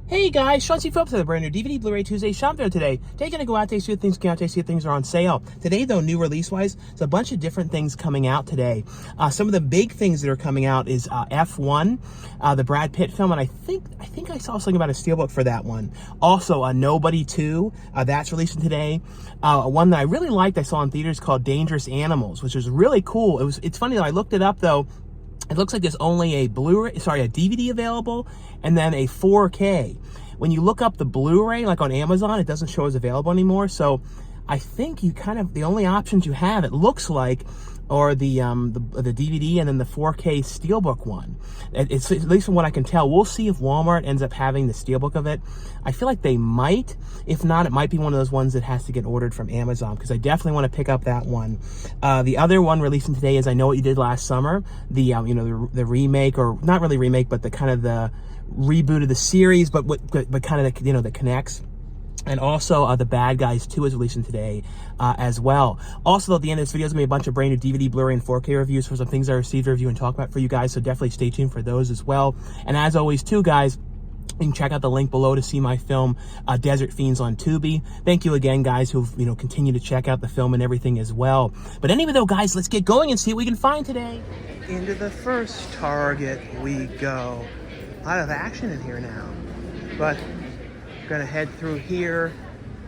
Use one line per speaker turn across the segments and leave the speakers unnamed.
Hey guys, Sean C. Phillips with a brand new DVD Blu-ray Tuesday shop video today. Today gonna go out there, see what things come out, see what things are on sale. Today though, new release-wise, there's a bunch of different things coming out today. Some of the big things that are coming out is F1, the Brad Pitt film, and I think I saw something about a steelbook for that one. Also, Nobody 2, that's releasing today. One that I really liked, I saw in theaters called Dangerous Animals, which was really cool. It's funny though, I looked it up though. It looks like there's only a DVD available and then a 4K. When you look up the Blu-ray, like on Amazon, it doesn't show as available anymore. So I think the only options you have, it looks like, are the DVD and then the 4K Steelbook one. It's at least from what I can tell. We'll see if Walmart ends up having the Steelbook of it. I feel like they might. If not, it might be one of those ones that has to get ordered from Amazon, because I definitely want to pick up that one. The other one releasing today is I Know What You Did Last Summer, the remake, or not really remake, but the kind of the reboot of the series, but kind of the, that connects. And also, The Bad Guys 2 is releasing today as well. Also, at the end of this video, there's going to be a bunch of brand new DVD, Blu-ray, and 4K reviews for some things I received to review and talk about for you guys, so definitely stay tuned for those as well. And as always, too, guys, you can check out the link below to see my film, Desert Fiends, on Tubi. Thank you again, guys, who've, continued to check out the film and everything as well. But anyway, though, guys, let's get going and see what we can find today. Into the first Target we go. A lot of action in here now, but gonna head through here,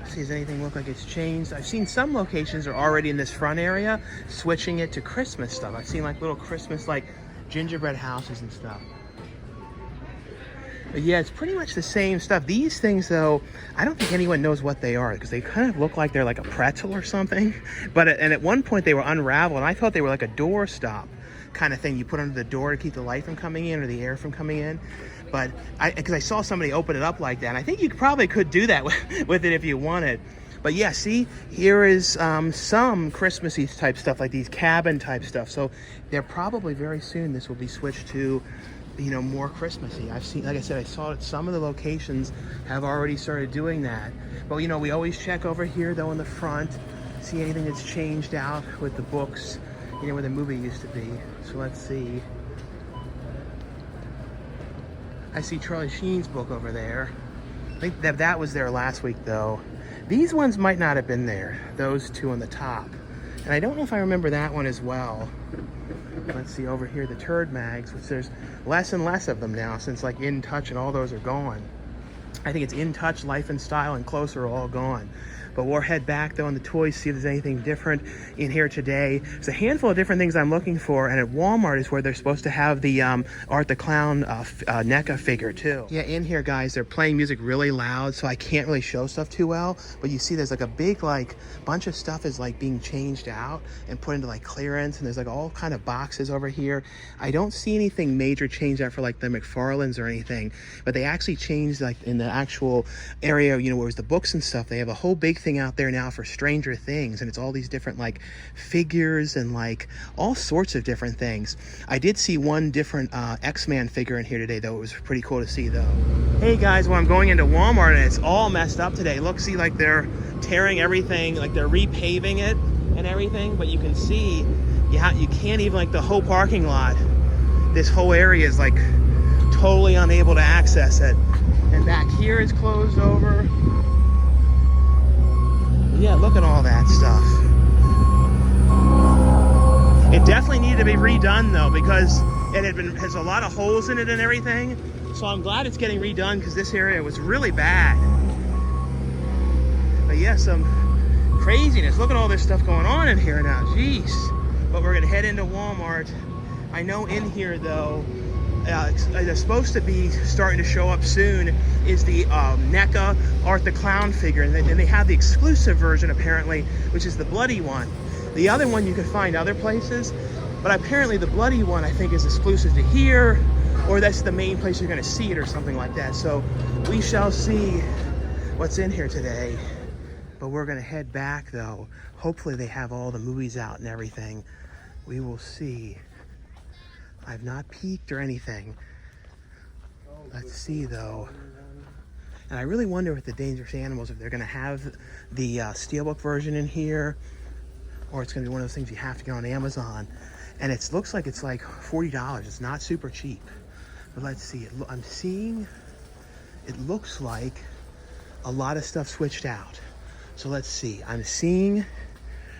see if anything look like it's changed. I've seen some locations are already in this front area switching it to Christmas stuff. I've seen like little Christmas like gingerbread houses and stuff. But yeah, it's pretty much the same stuff. These things though, I don't think anyone knows what they are, because they kind of look like they're like a pretzel or something. But at one point they were unraveled, and I thought they were like a door stop kind of thing you put under the door to keep the light from coming in or the air from coming in. But because I saw somebody open it up like that, and I think you probably could do that with it if you wanted. But yeah, see, here is some Christmassy type stuff, like these cabin type stuff. So they're probably very soon this will be switched to, more Christmassy. I've seen, like I said, I saw that some of the locations have already started doing that. But we always check over here though in the front, see anything that's changed out with the books, where the movie used to be. So let's see. I see Charlie Sheen's book over there. I think that was there last week though. These ones might not have been there, those two on the top. And I don't know if I remember that one as well. Let's see over here, the Turd Mags, which there's less and less of them now since like In Touch and all those are gone. I think it's In Touch, Life and Style, and Closer are all gone. But we'll head back though in the toys, see if there's anything different in here today. There's a handful of different things I'm looking for, and at Walmart is where they're supposed to have the Art the Clown Neca figure too. Yeah, in here, guys, they're playing music really loud, so I can't really show stuff too well. But you see there's like a big bunch of stuff is like being changed out and put into like clearance, and there's like all kind of boxes over here. I don't see anything major changed out for like the McFarlanes or anything, but they actually changed like in the actual area, where it was the books and stuff. They have a whole big thing out there now for Stranger Things, and it's all these different like figures and like all sorts of different things. I did see one different X-Man figure in here today though. It was pretty cool to see though. Hey guys, well, I'm going into Walmart and it's all messed up today. Look, see, like they're tearing everything, like they're repaving it and everything, but you can see you can't even, like the whole parking lot, this whole area is like totally unable to access it. And back here is closed over. Yeah, look at all that stuff. It definitely needed to be redone though, because it has a lot of holes in it and everything. So I'm glad it's getting redone, because this area was really bad. But yeah, some craziness. Look at all this stuff going on in here now. Jeez. But we're gonna head into Walmart. I know in here though, it's supposed to be starting to show up soon is the NECA Art the Clown figure, and they have the exclusive version apparently, which is the bloody one. The other one you can find other places, but apparently the bloody one I think is exclusive to here, or that's the main place you're going to see it or something like that. So we shall see what's in here today. But we're going to head back though. Hopefully they have all the movies out and everything. We will see. I've not peeked or anything. Let's see though. And I really wonder with the Dangerous Animals if they're going to have the Steelbook version in here, or it's going to be one of those things you have to get on Amazon. And it looks like it's like $40. It's not super cheap. But let's see. I'm seeing it looks like a lot of stuff switched out. So let's see. I'm seeing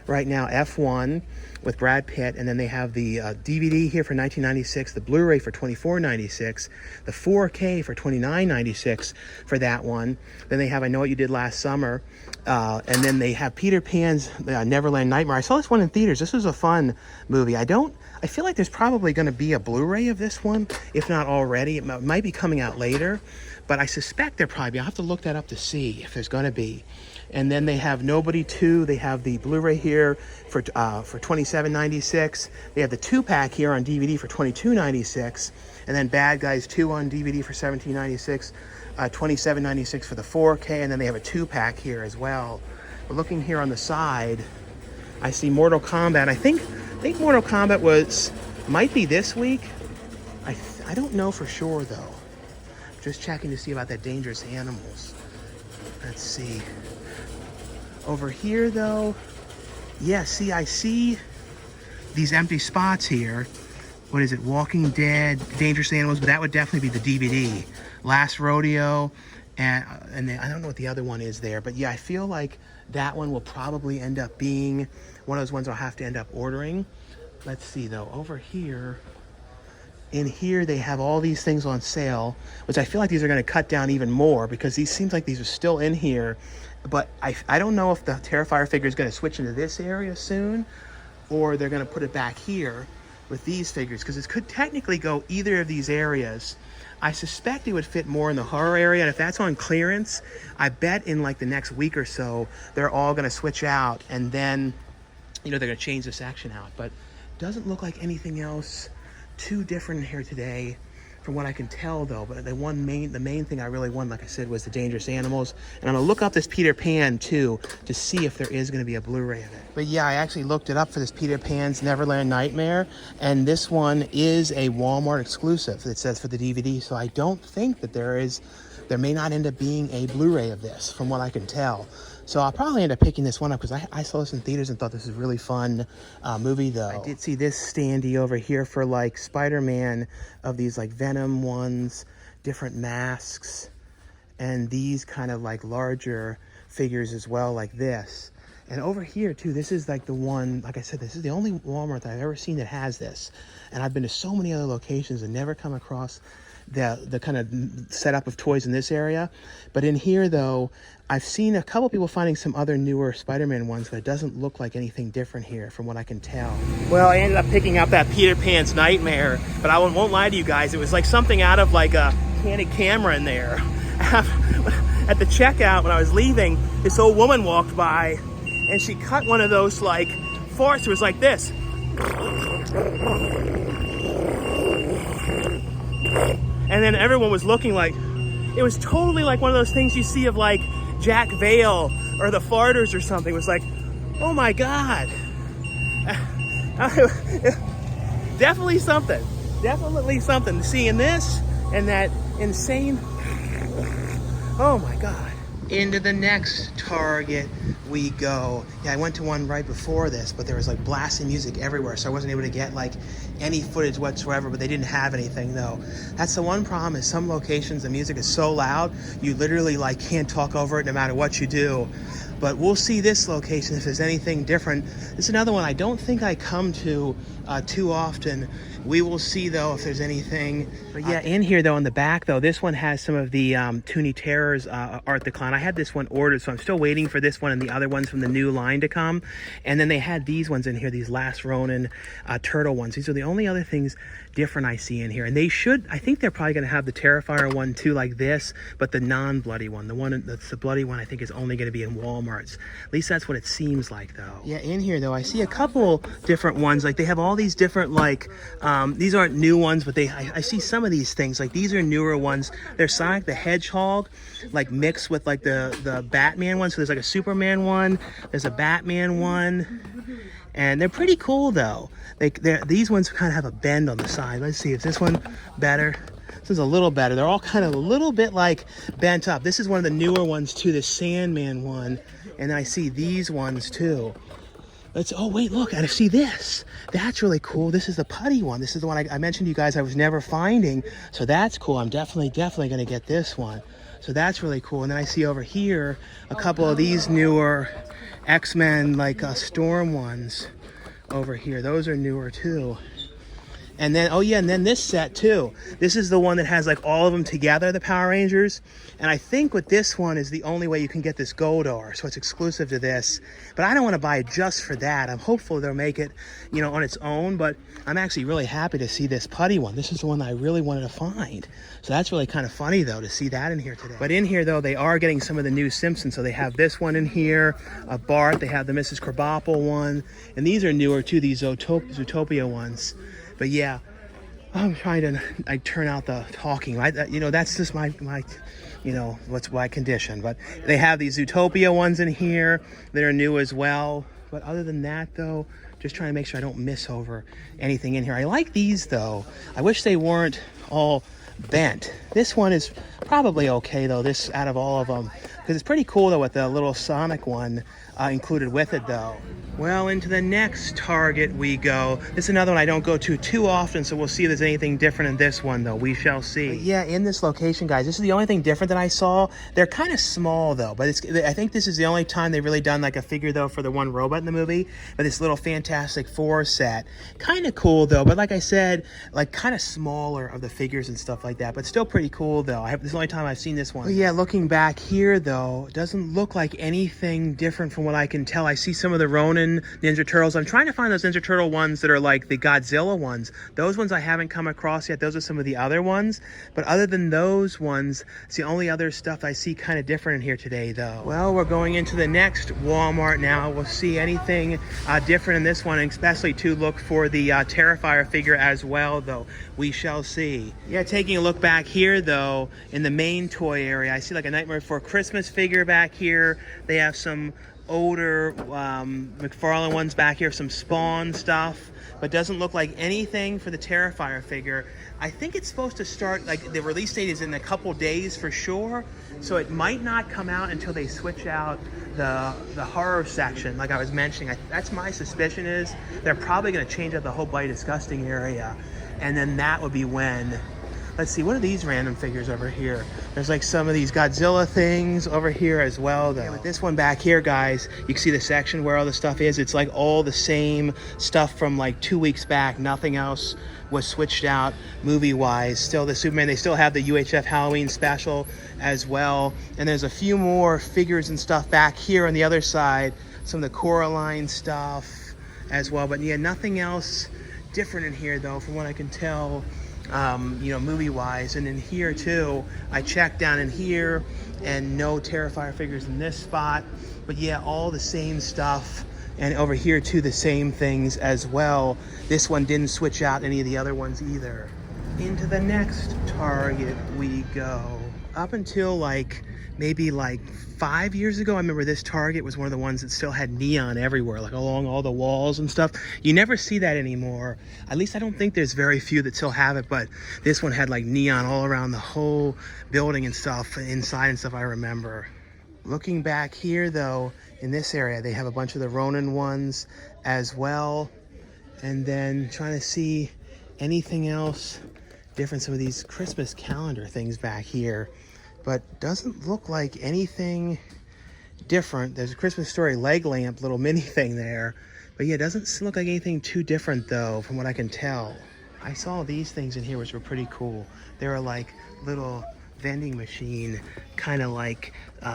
right now F1 with Brad Pitt, and then they have the DVD here for $19.96, the Blu-ray for $24.96, the 4K for $29.96 for that one. Then they have I Know What You Did Last Summer, and then they have Peter Pan's Neverland Nightmare. I saw this one in theaters. This was a fun movie. I feel like there's probably going to be a Blu-ray of this one, if not already. It might be coming out later, but I suspect there probably be. I'll have to look that up to see if there's going to be. And then they have Nobody 2. They have the Blu-ray here for $27.96. They have the 2-pack here on DVD for $22.96. And then Bad Guys 2 on DVD for $17.96. $27.96 for the 4K. And then they have a 2-pack here as well. We're looking here on the side. I see Mortal Kombat. I think Mortal Kombat might be this week. I don't know for sure though. Just checking to see about that Dangerous Animals. Let's see. Over here though, yeah, see, I see these empty spots here. What is it? Walking Dead, Dangerous Animals, but that would definitely be the DVD. Last Rodeo, and then, I don't know what the other one is there, but yeah, I feel like that one will probably end up being one of those ones I'll have to end up ordering. Let's see though, over here, in here they have all these things on sale, which I feel like these are going to cut down even more because these seems like these are still in here. But I don't know if the Terrifier figure is going to switch into this area soon, or they're going to put it back here with these figures, because it could technically go either of these areas. I suspect it would fit more in the horror area, and if that's on clearance, I bet in like the next week or so, they're all going to switch out, and then, you know, they're going to change the section out. But doesn't look like anything else too different here today, from what I can tell though. But the main thing I really wanted, like I said, was the Dangerous Animals. And I'm gonna look up this Peter Pan too to see if there is gonna be a Blu-ray of it. But yeah, I actually looked it up for this Peter Pan's Neverland Nightmare, and this one is a Walmart exclusive, it says, for the DVD. So I don't think that there may not end up being a Blu-ray of this, from what I can tell. So I'll probably end up picking this one up because I saw this in theaters and thought this was a really fun movie though. I did see this standee over here for like Spider-Man, of these like Venom ones, different masks, and these kind of like larger figures as well, like this. And over here too, this is like the one, like I said, this is the only Walmart that I've ever seen that has this. And I've been to so many other locations and never come across the kind of setup of toys in this area. But in here though, I've seen a couple people finding some other newer Spider-Man ones, but it doesn't look like anything different here from what I can tell. Well, I ended up picking up that Peter Pan's Nightmare, but I won't lie to you guys, it was like something out of like a Candid Camera in there. At the checkout when I was leaving, this old woman walked by and she cut one of those like farts. It was like this. And then everyone was looking like, it was totally like one of those things you see of like Jack Vale or the Farters or something. It was like, oh my God. Definitely something seeing this and that insane, oh my God. Into the next Target we go. Yeah, I went to one right before this, but there was like blasting music everywhere, so I wasn't able to get like any footage whatsoever, but they didn't have anything though. That's the one problem, is some locations the music is so loud you literally like can't talk over it no matter what you do. But we'll see this location if there's anything different. This is another one I don't think I come to too often. We will see though if there's anything. But yeah, in here though, in the back though, this one has some of the Toonie Terrors Art the Clown. I had this one ordered, so I'm still waiting for this one and the other ones from the new line to come. And then they had these ones in here, these Last Ronin turtle ones. These are the only other things different I see in here. And they should, I think they're probably going to have the Terrifier one too, like this, but the non-bloody one, the one that's the bloody one, I think is only going to be in Walmart's. At least that's what it seems like though. Yeah, in here though, I see a couple different ones. Like they have all these different like, these aren't new ones, but I see some of these things. Like these are newer ones. They're Sonic the Hedgehog, like mixed with like the Batman one. So there's like a Superman one, there's a Batman one, and they're pretty cool though. These ones kind of have a bend on the side. Let's see, is this one better? This is a little better. They're all kind of a little bit like bent up. This is one of the newer ones too, the Sandman one. And I see these ones too. Oh wait, look, I see this. That's really cool. This is the putty one. This is the one I mentioned to you guys I was never finding. So that's cool. I'm definitely gonna get this one. So that's really cool. And then I see over here a couple of these newer X-Men like Storm ones over here. Those are newer too. And then, oh yeah, and then this set too. This is the one that has like all of them together, the Power Rangers. And I think with this one is the only way you can get this Goldar, so it's exclusive to this. But I don't want to buy it just for that. I'm hopeful they'll make it, you know, on its own. But I'm actually really happy to see this putty one. This is the one that I really wanted to find. So that's really kind of funny though, to see that in here today. But in here though, they are getting some of the new Simpsons. So they have this one in here, Bart, they have the Mrs. Krabappel one. And these are newer too, these Zootopia ones. But yeah, I'm trying to turn out the talking. You know, that's just my you know, what's my condition. But they have these Zootopia ones in here that are new as well. But other than that, though, just trying to make sure I don't miss over anything in here. I like these, though. I wish they weren't all bent. This one is probably okay, though, this out of all of them. Because it's pretty cool, though, with the little Sonic one included with it, though. Well, into the next Target we go. This is another one I don't go to too often, so we'll see if there's anything different in this one, though. We shall see. But yeah, in this location, guys, this is the only thing different that I saw. They're kind of small, though, but I think this is the only time they've really done like a figure, though, for the one robot in the movie. But this little Fantastic Four set. Kind of cool, though, but like I said, like kind of smaller of the figures and stuff like that, but still pretty cool, though. This is the only time I've seen this one. But yeah, looking back here, though, it doesn't look like anything different from what I can tell. I see some of the Ronin Ninja Turtles. I'm trying to find those Ninja Turtle ones that are like the Godzilla ones. Those ones I haven't come across yet. Those are some of the other ones. But other than those ones, it's the only other stuff I see kind of different in here today, though. Well, we're going into the next Walmart now. We'll see anything different in this one, and especially to look for the Terrifier figure as well, though. We shall see. Yeah, taking a look back here, though, in the main toy area, I see like a Nightmare Before Christmas figure back here. They have some older McFarlane ones back here, some Spawn stuff, but doesn't look like anything for the Terrifier figure. I think it's supposed to start, like the release date is in a couple days for sure, so it might not come out until they switch out the horror section, like I was mentioning. That's my suspicion, is they're probably going to change up the whole Bloody Disgusting area, and then that would be when. Let's see, what are these random figures over here? There's like some of these Godzilla things over here as well, though. Yeah, with this one back here, guys, you can see the section where all the stuff is. It's like all the same stuff from like 2 weeks back. Nothing else was switched out movie-wise. Still the Superman, they still have the UHF Halloween special as well. And there's a few more figures and stuff back here on the other side. Some of the Coraline stuff as well. But yeah, nothing else different in here, though, from what I can tell. You know, movie-wise. And in here too, I checked down in here, and no Terrifier figures in this spot. But yeah, all the same stuff. And over here too, the same things as well. This one didn't switch out any of the other ones either. Into the next Target we go. Up until like maybe like 5 years ago, I remember this Target was one of the ones that still had neon everywhere, like along all the walls and stuff. You never see that anymore. At least I don't think there's very few that still have it, but this one had like neon all around the whole building and stuff, inside and stuff, I remember. Looking back here, though, in this area, they have a bunch of the Ronin ones as well. And then trying to see anything else different, some of these Christmas calendar things back here. But doesn't look like anything different. There's a Christmas Story leg lamp little mini thing there. But yeah, it doesn't look like anything too different, though, from what I can tell. I saw these things in here which were pretty cool. They were like little vending machine, kind of like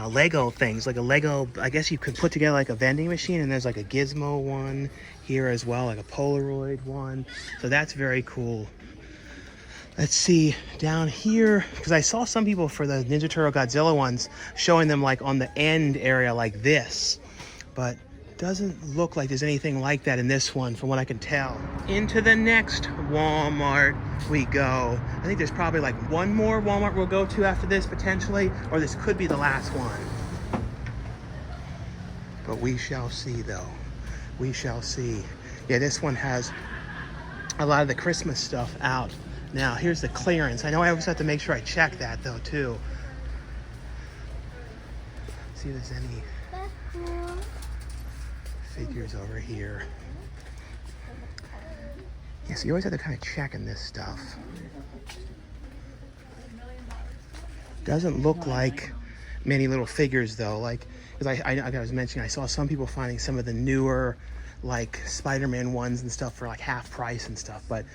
Lego things. Like a Lego, I guess you could put together like a vending machine, and there's like a Gizmo one here as well, like a Polaroid one. So that's very cool. Let's see, down here, because I saw some people for the Ninja Turtle Godzilla ones showing them like on the end area like this, but doesn't look like there's anything like that in this one from what I can tell. Into the next Walmart we go. I think there's probably like one more Walmart we'll go to after this potentially, or this could be the last one. But we shall see, though. We shall see. Yeah, this one has a lot of the Christmas stuff out. Now, here's the clearance. I know I always have to make sure I check that, though, too. See if there's any figures over here. Yeah, so you always have to kind of check in this stuff. Doesn't look like many little figures though. Like, because I was mentioning, I saw some people finding some of the newer, like Spider-Man ones and stuff for like half price and stuff. But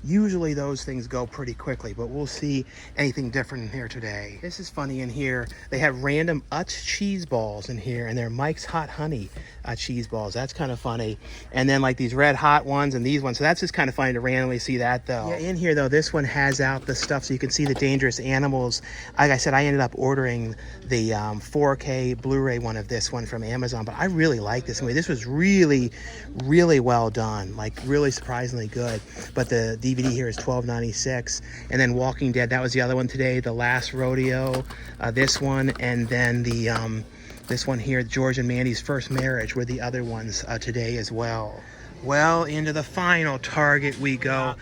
usually those things go pretty quickly, but we'll see anything different in here today. This is funny in here. They have random Utz cheese balls in here, and they're Mike's Hot Honey cheese balls. That's kind of funny. And then like these red hot ones and these ones. So that's just kind of funny to randomly see that though. Yeah, in here though, this one has out the stuff so you can see the dangerous animals. Like I said, I ended up ordering the 4K Blu-ray one of this one from Amazon, but I really like this movie. This was really, really well done. Like really surprisingly good. But the DVD here is $12.96. And then Walking Dead, that was the other one today. The Last Rodeo, this one, and then the this one here, George and Mandy's First Marriage, were the other ones today as well. Well, into the final Target we go.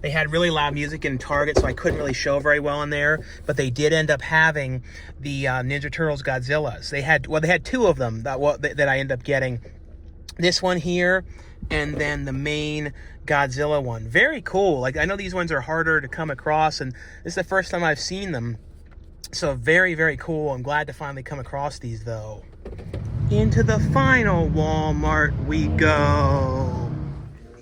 They had really loud music in Target, so I couldn't really show very well in there. But they did end up having the Ninja Turtles Godzillas. They had two of them that I ended up getting. This one here, and then the main Godzilla one. Very cool. Like, I know these ones are harder to come across, and this is the first time I've seen them. So very, very cool. I'm glad to finally come across these though. Into the final Walmart we go.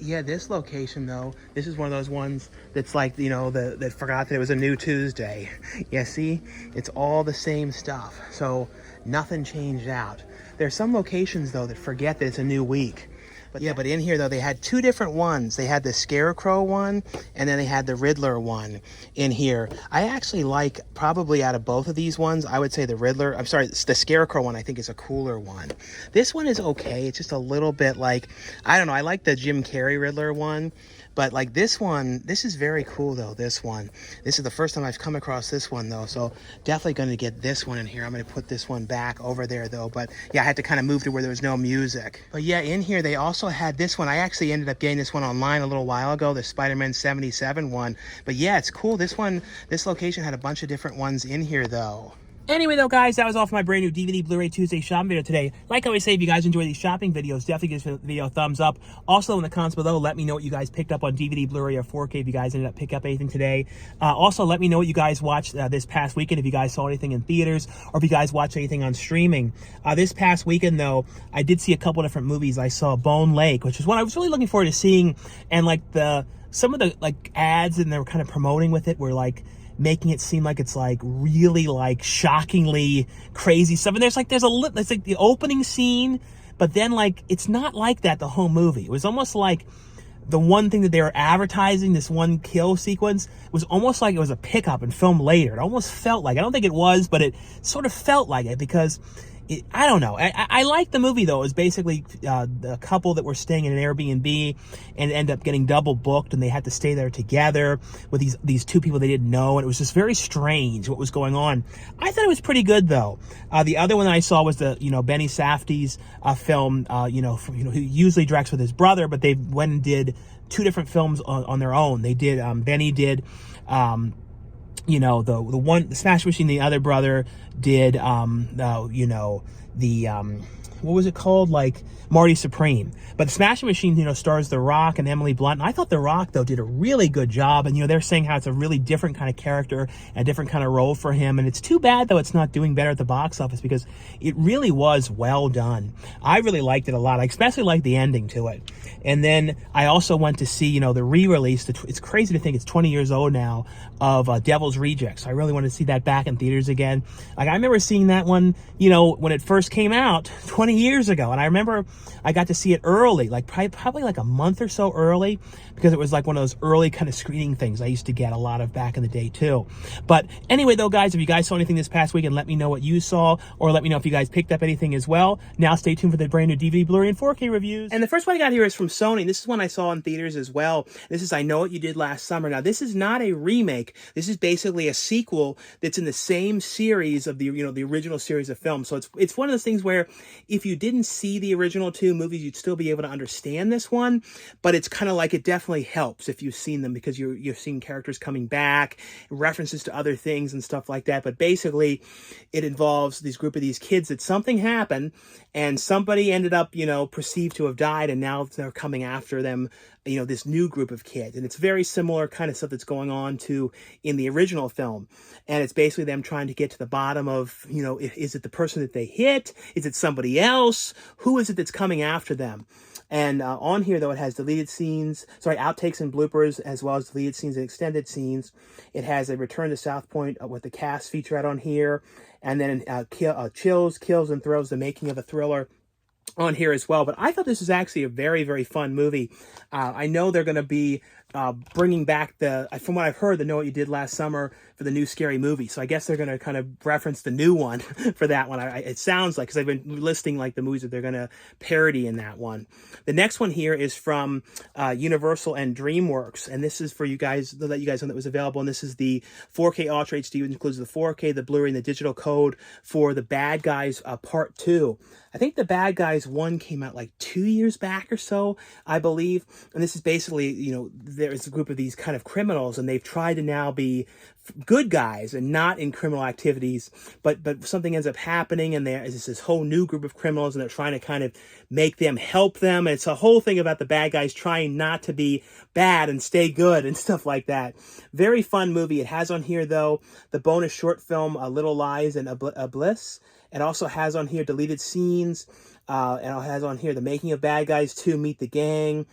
Yeah, this location though, this is one of those ones that's like, you know, that forgot that it was a new Tuesday. Yeah, see, it's all the same stuff. So nothing changed out. There's some locations though that forget that it's a new week. But yeah, but in here though, they had two different ones. They had the Scarecrow one, and then they had the Riddler one in here. I actually like, probably out of both of these ones, I would say the Riddler, I'm sorry, the Scarecrow one I think is a cooler one. This one is okay. It's just a little bit like, I don't know, I like the Jim Carrey Riddler one. But like this one, this is very cool though, this one. This is the first time I've come across this one though, so definitely going to get this one in here. I'm going to put this one back over there though, but yeah, I had to kind of move to where there was no music. But yeah, in here they also had this one. I actually ended up getting this one online a little while ago, the Spider-Man 77 one. But yeah, it's cool. This one, this location had a bunch of different ones in here though. Anyway, though, guys, that was all for my brand new DVD Blu-ray Tuesday shopping video today. Like I always say, if you guys enjoy these shopping videos, definitely give this video a thumbs up. Also, in the comments below, let me know what you guys picked up on DVD, Blu-ray, or 4K if you guys ended up picking up anything today. Also, let me know what you guys watched this past weekend, if you guys saw anything in theaters, or if you guys watched anything on streaming. This past weekend, though, I did see a couple different movies. I saw Bone Lake, which is one I was really looking forward to seeing, and like some of the like ads and they were kind of promoting with it were like making it seem like it's like really like shockingly crazy stuff. And there's like the opening scene, but then like it's not like that the whole movie. It was almost like the one thing that they were advertising, this one kill sequence, was almost like it was a pickup and filmed later. It almost felt like, I don't think it was, but it sort of felt like it because I don't know. I liked the movie, though. It was basically a couple that were staying in an Airbnb and end up getting double booked, and they had to stay there together with these two people they didn't know, and it was just very strange what was going on. I thought it was pretty good, though. The other one that I saw was the Benny Safdie's film. Who usually directs with his brother, but they went and did two different films on their own. They did Benny did. The one, the Smash Machine, the other brother did, what was it called? Like Marty Supreme. But the Smash Machine, stars The Rock and Emily Blunt. And I thought The Rock, though, did a really good job. And, they're saying how it's a really different kind of character and a different kind of role for him. And it's too bad, though, it's not doing better at the box office because it really was well done. I really liked it a lot. I especially liked the ending to it. And then I also went to see, the re-release. It's crazy to think it's 20 years old now of Devil's Rejects. I really wanted to see that back in theaters again. Like, I remember seeing that one, when it first came out 20 years ago. And I remember I got to see it early, like probably like a month or so early, because it was like one of those early kind of screening things I used to get a lot of back in the day too. But anyway, though, guys, if you guys saw anything this past weekend, let me know what you saw, or let me know if you guys picked up anything as well. Now stay tuned for the brand new DVD, Blu-ray, and 4K reviews. And the first one I got here is from Sony. This is one I saw in theaters as well. This is I Know What You Did Last Summer. Now, this is not a remake. This is basically a sequel that's in the same series of the the original series of films. So it's one of those things where if you didn't see the original two movies, you'd still be able to understand this one. But it's kind of like it definitely helps if you've seen them because you're seeing characters coming back, references to other things and stuff like that. But basically, it involves these group of these kids that something happened and somebody ended up, perceived to have died, and now they're coming after them, this new group of kids. And it's very similar kind of stuff that's going on to in the original film. And it's basically them trying to get to the bottom of, is it the person that they hit? Is it somebody else? Who is it that's coming after them? And on here, though, it has deleted scenes, outtakes and bloopers, as well as deleted scenes and extended scenes. It has a Return to South Point with the cast featurette on here. And then Chills, Kills, and Thrills, the making of a thriller on here as well. But I thought this was actually a very, very fun movie. I know they're going to be bringing back from what I've heard, the Know What You Did Last Summer for the new Scary Movie. So I guess they're going to kind of reference the new one for that one. It sounds like, because I've been listing like the movies that they're going to parody in that one. The next one here is from Universal and DreamWorks. And this is for you guys, to let you guys know that was available. And this is the 4K Ultra HD, which includes the 4K, the Blu-ray, and the digital code for The Bad Guys Part 2. I think The Bad Guys 1 came out like 2 years back or so, I believe. And this is basically, there's a group of these kind of criminals, and they've tried to now be good guys and not in criminal activities, but something ends up happening, and there is this whole new group of criminals, and they're trying to kind of make them help them. And it's a whole thing about the bad guys trying not to be bad and stay good and stuff like that. Very fun movie. It has on here, though, the bonus short film Little Lies and Bliss. It also has on here deleted scenes, and it has on here the making of Bad Guys 2, Meet the Gang,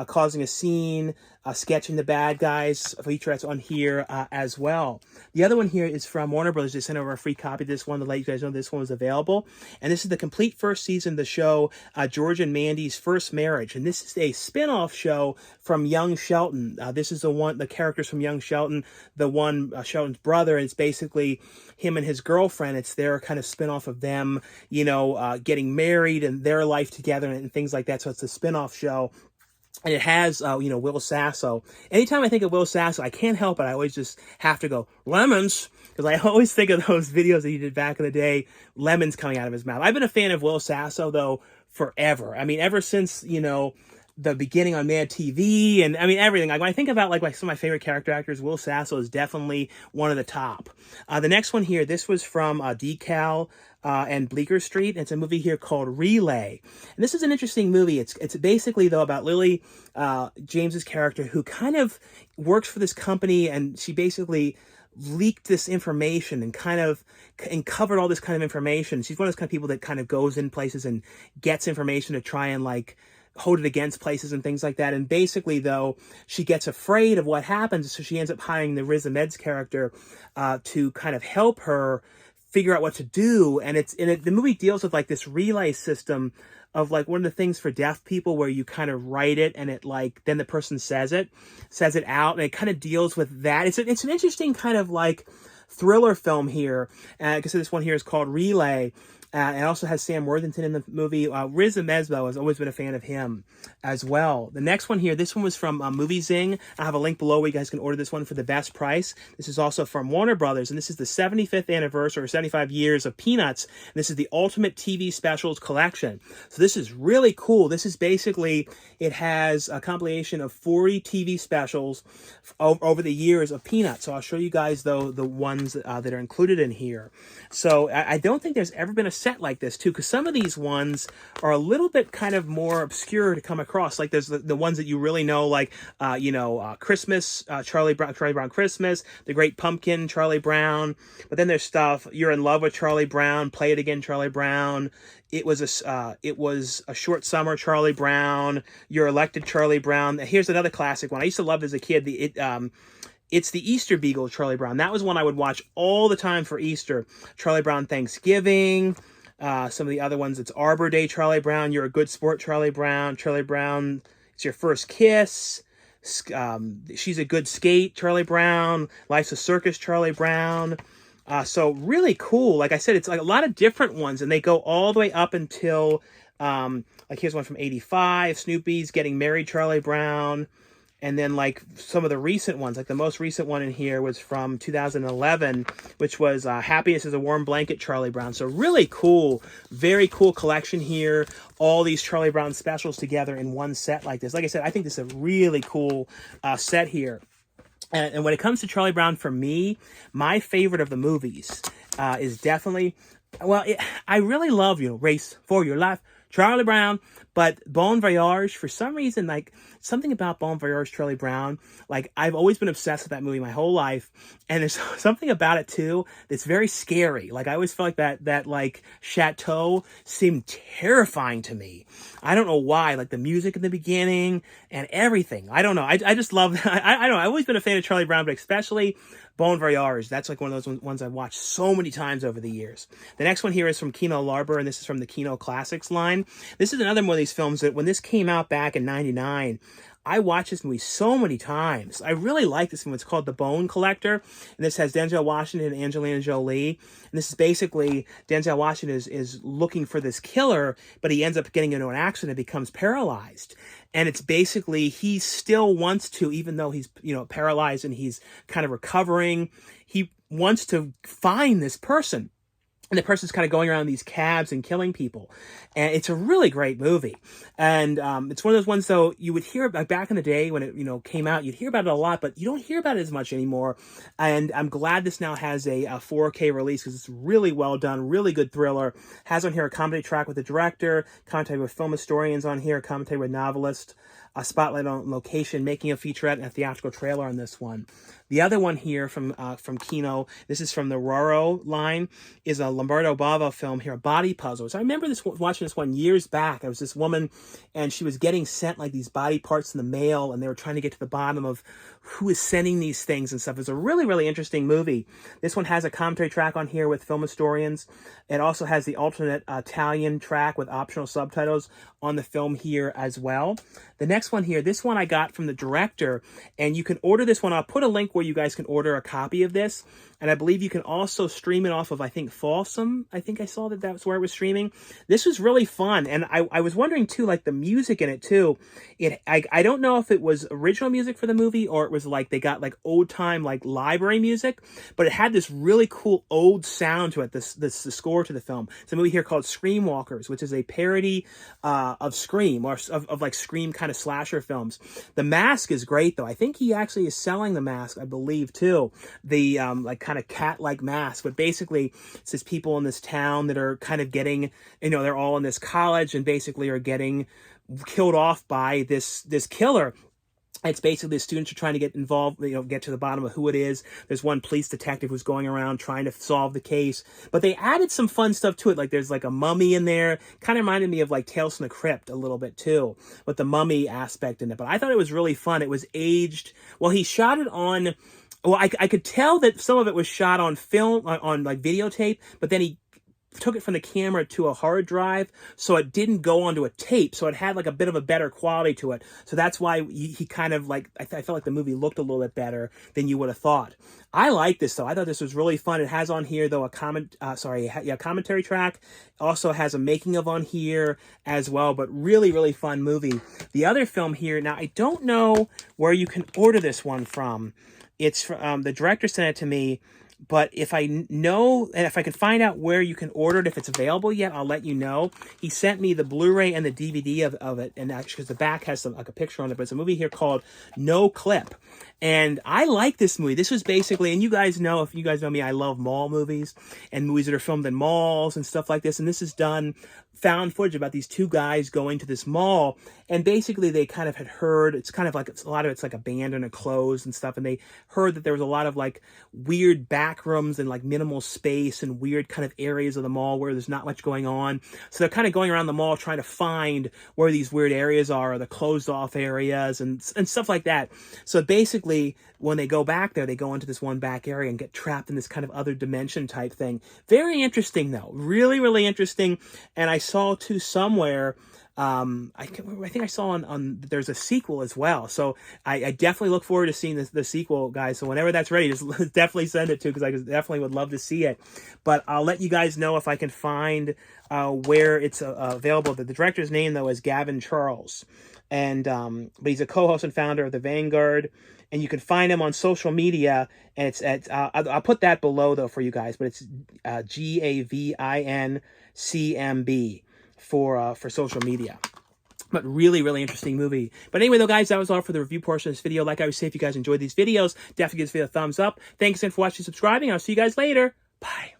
causing a scene, sketching the bad guys, featurettes on here as well. The other one here is from Warner Brothers. They sent over a free copy of this one to let you guys know this one was available. And this is the complete first season of the show, George and Mandy's First Marriage. And this is a spin-off show from Young Sheldon. This is the characters from Young Sheldon, Sheldon's brother, and it's basically him and his girlfriend. It's their kind of spin-off of them, getting married and their life together and things like that. So it's a spin-off show. And it has, Will Sasso. Anytime I think of Will Sasso, I can't help it. I always just have to go, lemons. Because I always think of those videos that he did back in the day, lemons coming out of his mouth. I've been a fan of Will Sasso, though, forever. I mean, ever since, the beginning on Mad TV and everything. Like when I think about like some of my favorite character actors, Will Sasso is definitely one of the top. The next one here, this was from Decal and Bleecker Street. It's a movie here called Relay. And this is an interesting movie. It's basically, though, about Lily James's character, who kind of works for this company, and she basically leaked this information and covered all this kind of information. She's one of those kind of people that kind of goes in places and gets information to try and hold it against places and things like that. And basically, though, she gets afraid of what happens, so she ends up hiring the Riz Ahmed's character to kind of help her figure out what to do. And the movie deals with this relay system of one of the things for deaf people where you kind of write it and it then the person says it out, and it kind of deals with that. It's an interesting kind of thriller film here. Like I said, this one here is called Relay. It also has Sam Worthington in the movie. Riz Ahmed, though, has always been a fan of him as well. The next one here, this one was from Movie Zing. I have a link below where you guys can order this one for the best price. This is also from Warner Brothers, and this is the 75th anniversary, or 75 years of Peanuts. And this is the Ultimate TV Specials Collection. So this is really cool. This is basically, it has a compilation of 40 TV specials over the years of Peanuts. So I'll show you guys, though, the ones that are included in here. So I don't think there's ever been a set like this, too, because some of these ones are a little bit kind of more obscure to come across. Like there's the ones that you really know, Christmas, Charlie Brown Christmas, The Great Pumpkin, Charlie Brown. But then there's stuff, You're in Love with Charlie Brown, Play It Again, Charlie Brown. It was a Short Summer, Charlie Brown, You're Elected, Charlie Brown. Here's another classic one I used to love as a kid. It's the Easter Beagle, Charlie Brown. That was one I would watch all the time for Easter. Charlie Brown Thanksgiving. Some of the other ones, it's Arbor Day, Charlie Brown. You're a Good Sport, Charlie Brown. Charlie Brown, It's Your First Kiss. She's a Good Skate, Charlie Brown. Life's a Circus, Charlie Brown. So really cool. Like I said, it's a lot of different ones, and they go all the way up until, here's one from 85. Snoopy's Getting Married, Charlie Brown. And then some of the recent ones, the most recent one in here was from 2011, which was Happiness is a Warm Blanket, Charlie Brown. So really cool, very cool collection here. All these Charlie Brown specials together in one set like this. Like I said, I think this is a really cool set here. And when it comes to Charlie Brown, for me, my favorite of the movies is definitely, I really love Race for Your Life, Charlie Brown. But Bon Voyage, for some reason, like, something about Bon Voyage, Charlie Brown, like, I've always been obsessed with that movie my whole life. And there's something about it, too, that's very scary. Like, I always felt like that like, chateau seemed terrifying to me. I don't know why. Like, the music in the beginning and everything. I don't know. I just love, I don't know. I've always been a fan of Charlie Brown, but especially Bon Voyage. That's like one of those ones I've watched so many times over the years. The next one here is from Kino Lorber, and this is from the Kino Classics line. This is another one of these films that when this came out back in '99, I watched this movie so many times. I really like this one. It's called The Bone Collector, and this has Denzel Washington and Angelina Jolie. And this is basically Denzel Washington is looking for this killer, but he ends up getting into an accident and becomes paralyzed. And it's basically he still wants to, even though he's, you know, paralyzed and he's kind of recovering, he wants to find this person. And the person's kind of going around these cabs and killing people. And it's a really great movie. And it's one of those ones, though, you would hear about back in the day when it, you know, came out, you'd hear about it a lot, but you don't hear about it as much anymore. And I'm glad this now has a 4K release because it's really well done, really good thriller. Has on here a comedy track with the director, commentary with film historians on here, commentary with novelists, a spotlight on location, making a featurette, and a theatrical trailer on this one. The other one here from Kino, this is from the Roro line, is a Lombardo Bava film here, Body Puzzles. I remember watching this one years back. There was this woman, and she was getting sent like these body parts in the mail, and they were trying to get to the bottom of who is sending these things and stuff. It's a really, really interesting movie. This one has a commentary track on here with film historians. It also has the alternate Italian track with optional subtitles on the film here as well. The next one here, this one I got from the director, and you can order this one. I'll put a link where you guys can order a copy of this. And I believe you can also stream it off of, I think, Folsom. I think I saw that was where it was streaming. This was really fun. And I was wondering, too, like the music in it, too. I don't know if it was original music for the movie or it was like they got like old time, like library music. But it had this really cool old sound to it, the score to the film. It's a movie here called Screamwalkers, which is a parody of Scream or of like Scream kind of slasher films. The mask is great, though. I think he actually is selling the mask, I believe, too. The like kind of cat-like mask, but basically it's these people in this town that are kind of getting, you know, they're all in this college and basically are getting killed off by this killer. It's basically the students are trying to get involved, you know, get to the bottom of who it is. There's one police detective who's going around trying to solve the case. But they added some fun stuff to it. Like there's like a mummy in there. Kind of reminded me of like Tales from the Crypt a little bit too, with the mummy aspect in it. But I thought it was really fun. It was aged. Well, he shot it on... Well, I could tell that some of it was shot on film, on like videotape, but then he took it from the camera to a hard drive, so it didn't go onto a tape, so it had like a bit of a better quality to it. So that's why he kind of like, I felt like the movie looked a little bit better than you would have thought. I like this, though. I thought this was really fun. It has on here, though, a commentary track. Also has a making of on here as well, but really, really fun movie. The other film here, now I don't know where you can order this one from. It's from, the director sent it to me, but if I know, and if I can find out where you can order it, if it's available yet, I'll let you know. He sent me the Blu-ray and the DVD of it, and actually, because the back has some, like a picture on it, but it's a movie here called No Clip. And I like this movie. This was basically, and you guys know, if you guys know me, I love mall movies and movies that are filmed in malls and stuff like this. And this is done found footage about these two guys going to this mall, and basically they kind of had heard, it's kind of like, a lot of it's like abandoned or closed and stuff, and they heard that there was a lot of like weird back rooms and like minimal space and weird kind of areas of the mall where there's not much going on. So they're kind of going around the mall trying to find where these weird areas are, or the closed off areas and stuff like that. So basically when they go back there, they go into this one back area and get trapped in this kind of other dimension type thing. Very interesting, though. Really, really interesting. And I saw too somewhere, I think I saw on there's a sequel as well. So I definitely look forward to seeing the sequel, guys. So whenever that's ready, just definitely send it to, because I definitely would love to see it. But I'll let you guys know if I can find where it's available. The director's name, though, is Gavin Charles. And but he's a co-host and founder of The Vanguard. And you can find him on social media, and it's at, I'll put that below, though, for you guys, but it's GAVINCMB for social media. But really, really interesting movie. But anyway, though, guys, that was all for the review portion of this video. Like I always say, if you guys enjoyed these videos, definitely give this video a thumbs up. Thanks again for watching and subscribing. I'll see you guys later. Bye.